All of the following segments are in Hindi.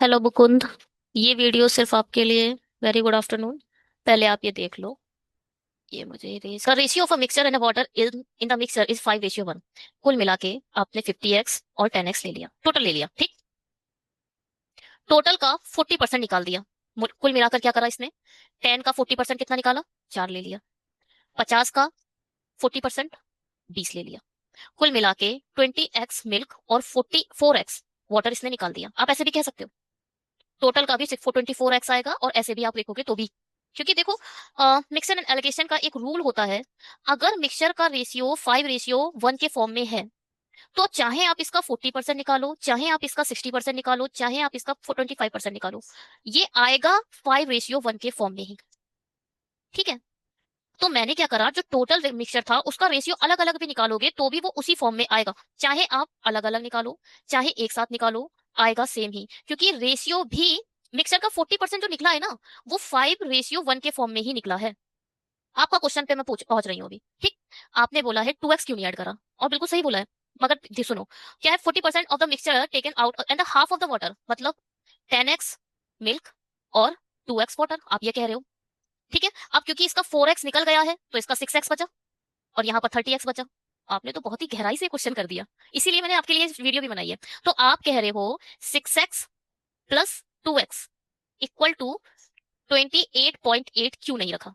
हेलो मुकुंद। ये वीडियो सिर्फ आपके लिए। Very good afternoon. पहले आप ये देख लो। ये मुझे race ratio of a mixture and water in in the mixture is 5:1। कुल मिला के आपने 50x और 10x ले लिया, टोटल ले लिया, ठीक। टोटल का 40% निकाल दिया। कुल मिलाकर क्या करा इसने? 10 का 40% कितना निकाला? 4 ले लिया। 50 का 40% 20 ले लिया। कुल मिला के 20x मिल्क और 44x वाटर इसने निकाल दिया। आप ऐसे भी कह सकते हो। टोटल का भी 624x आएगा, और ऐसे भी आप लिखोगे तो भी। क्योंकि देखो, मिक्सर एंड एलोकेशन का एक रूल होता है। अगर मिक्सचर का रेशियो 5:1 के फॉर्म में है, तो चाहे आप इसका 40% निकालो, चाहे आप इसका 60% निकालो, चाहे आप इसका 25% निकालो, ये आएगा 5:1 के फॉर्म में ही। ठीक है। तो मैंने क्या करा, जो टोटल मिक्सचर था उसका रेशियो अलग अलग भी निकालोगे तो भी वो उसी फॉर्म में आएगा। चाहे आप अलग अलग निकालो, चाहे एक साथ निकालो, आएगा सेम ही। क्योंकि रेशियो भी मिक्सचर का 40% जो निकला है ना, वो 5:1 के फॉर्म में ही निकला है। आपका क्वेश्चन पे मैं पहुंच रही हूँ अभी, ठीक। आपने बोला है 2x क्यों नहीं ऐड करा, और बिल्कुल सही बोला है। मगर सुनो, क्या है, 40% of the mixture taken out and half of the water, मतलब 10x मिल्क और 2x वाटर, आप ये कह रहे हो। ठीक है। अब क्योंकि इसका 4x निकल गया है तो इसका 6x बचा, और यहाँ पर 30x बचा। आपने तो बहुत ही गहराई से क्वेश्चन कर दिया, इसीलिए मैंने आपके लिए वीडियो भी बनाई है। तो आप कह रहे हो 6x plus 2x equal to 28.8 क्यों नहीं रखा?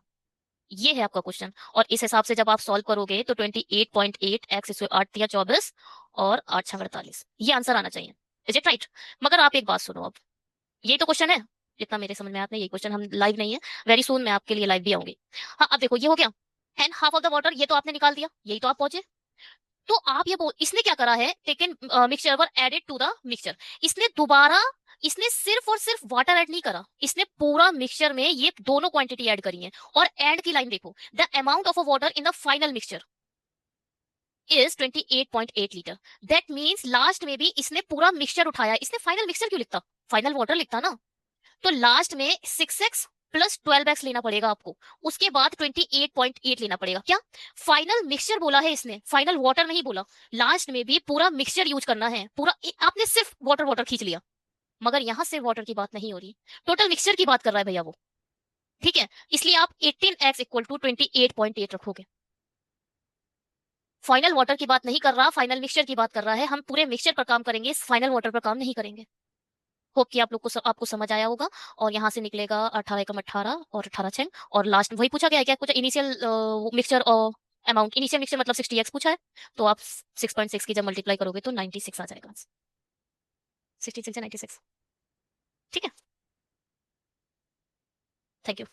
ये है आपका क्वेश्चन। और इस हिसाब से जब आप सॉल्व करोगे तो 28.8 एक्स, इसमें 8 या 24 और 8 6 48, ये आंसर आना चाहिए। Is it right? मगर आप एक बात सुनो अब। यही तो क्वेश्चन है। जितना मेरे समझ में आता है ये क्वेश्चन, हम लाइव नहीं है। वेरी सून मैं आपके लिए लाइव भी आऊंगी। हाँ, अब देखो ये हो गया। And half of the water, ये तो आपने निकाल दिया, यही तो आप पहुंचे। तो आप ये बोल, इसने क्या करा है, taken mixture were added to the mixture. इसने दोबारा, इसने सिर्फ और सिर्फ वाटर ऐड नहीं करा, इसने पूरा मिक्सचर में ये दोनों क्वांटिटी ऐड करी है। और एड की लाइन देखो, the amount of a water in the final mixture is 28.8 litre. That means last में भी इसने पूरा मिक्सचर उठाया। इसने फाइनल मिक्सचर क्यों लिखता, फाइनल वाटर लिखता ना। तो लास्ट में 6x प्लस 12x लेना पड़ेगा आपको। उसके बाद 28.8 लेना पड़ेगा। क्या? फाइनल मिक्सचर बोला है इसने, फाइनल वाटर नहीं बोला। लास्ट में भी पूरा मिक्सचर यूज करना है, पूरा आपने सिर्फ वाटर वाटर खींच लिया। मगर यहां से वाटर की बात नहीं हो रही, टोटल मिक्सचर की बात कर रहा है भैया वो। ठीक है। इसलिए आप 18x इक्वल टू 28.8 रखोगे। फाइनल वाटर की बात नहीं कर रहा, फाइनल मिक्सचर की बात कर रहा है। हम पूरे मिक्सचर पर काम करेंगे, फाइनल वाटर पर काम नहीं करेंगे। होप कि आप लोग को आपको समझ आया होगा। और यहाँ से निकलेगा 18 एकम 18 और 18 6, और लास्ट वही पूछा गया है क्या, कुछ इनिशियल मिक्सचर और अमाउंट। इनिशियल मिक्सचर मतलब 60x पूछा है। तो आप 6.6 की जब मल्टीप्लाई करोगे तो 96 आ जाएगा। 66 से 96। ठीक है। Thank you.